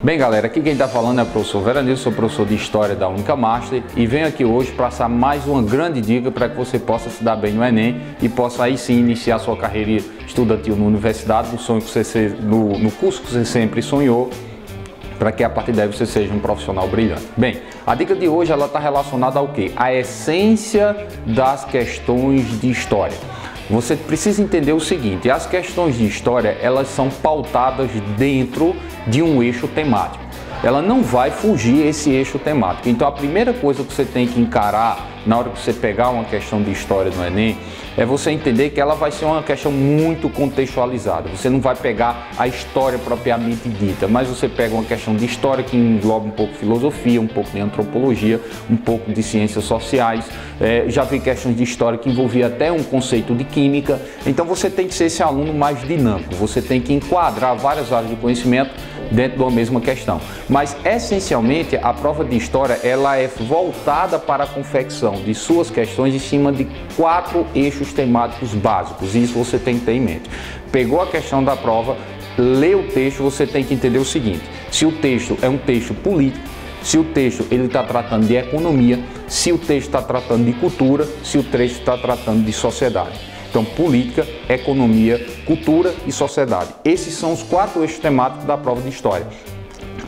Bem, galera, aqui quem está falando é o professor Veranilson, sou professor de História da Única Master e venho aqui hoje passar mais uma grande dica para que você possa se dar bem no Enem e possa aí sim iniciar sua carreira estudantil na universidade, no curso que você sempre sonhou, para que a partir daí você seja um profissional brilhante. Bem, a dica de hoje ela está relacionada ao quê? A essência das questões de história. Você precisa entender o seguinte: as questões de história elas são pautadas dentro de um eixo temático. Ela não vai fugir esse eixo temático. Então a primeira coisa que você tem que encarar na hora que você pegar uma questão de história no Enem é você entender que ela vai ser uma questão muito contextualizada. Você não vai pegar a história propriamente dita, mas você pega uma questão de história que engloba um pouco de filosofia, um pouco de antropologia, um pouco de ciências sociais. Já vi questões de história que envolvia até um conceito de química. Então você tem que ser esse aluno mais dinâmico. Você tem que enquadrar várias áreas de conhecimento dentro de uma mesma questão. Mas essencialmente a prova de história ela é voltada para a confecção de suas questões em cima de 4 eixos temáticos básicos. Isso você tem que ter em mente. Pegou a questão da prova, lê o texto, você tem que entender o seguinte: se o texto é um texto político, se o texto ele está tratando de economia, se o texto está tratando de cultura, se o texto está tratando de sociedade. Então, política, economia, cultura e sociedade. Esses são os 4 eixos temáticos da prova de história.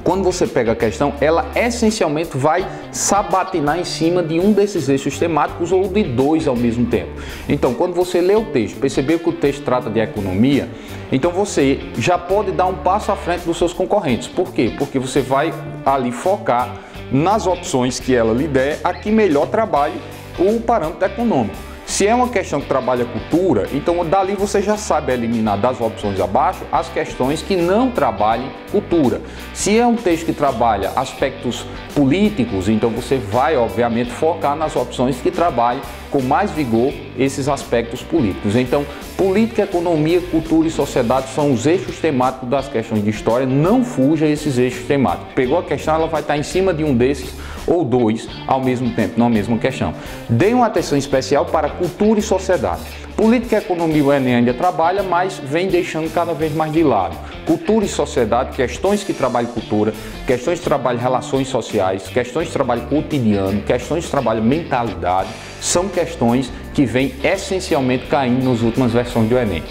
Quando você pega a questão, ela essencialmente vai sabatinar em cima de um desses eixos temáticos ou de 2 ao mesmo tempo. Então, quando você lê o texto, percebeu que o texto trata de economia, então você já pode dar um passo à frente dos seus concorrentes. Por quê? Porque você vai ali focar nas opções que ela lhe der a que melhor trabalhe o parâmetro econômico. Se é uma questão que trabalha cultura, então dali você já sabe eliminar das opções abaixo as questões que não trabalhem cultura. Se é um texto que trabalha aspectos políticos, então você vai obviamente focar nas opções que trabalhem com mais vigor esses aspectos políticos. Então, política, economia, cultura e sociedade são os eixos temáticos das questões de história. Não fuja a esses eixos temáticos. Pegou a questão, ela vai estar em cima de um desses ou 2 ao mesmo tempo, na mesma questão. Dê uma atenção especial para cultura e sociedade. Política e economia o Enem ainda trabalha, mas vem deixando cada vez mais de lado. Cultura e sociedade, questões que trabalham cultura, questões que trabalham relações sociais, questões que trabalham cotidiano, questões que trabalham mentalidade, são questões que vêm essencialmente caindo nas últimas versões do Enem.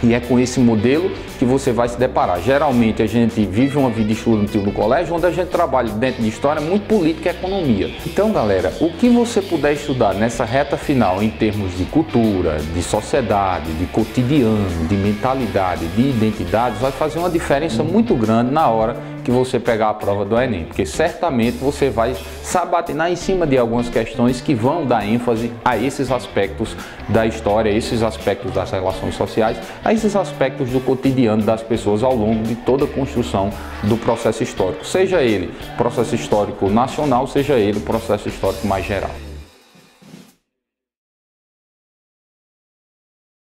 E é com esse modelo que você vai se deparar. Geralmente a gente vive uma vida estudantil no colégio onde a gente trabalha dentro de história muito política e economia. Então, galera, o que você puder estudar nessa reta final em termos de cultura, de sociedade, de cotidiano, de mentalidade, de identidades, vai fazer uma diferença muito grande na hora que você pegar a prova do Enem, porque certamente você vai sabatinar em cima de algumas questões que vão dar ênfase a esses aspectos da história, esses aspectos das relações sociais, a esses aspectos do cotidiano das pessoas ao longo de toda a construção do processo histórico, seja ele processo histórico nacional, seja ele processo histórico mais geral.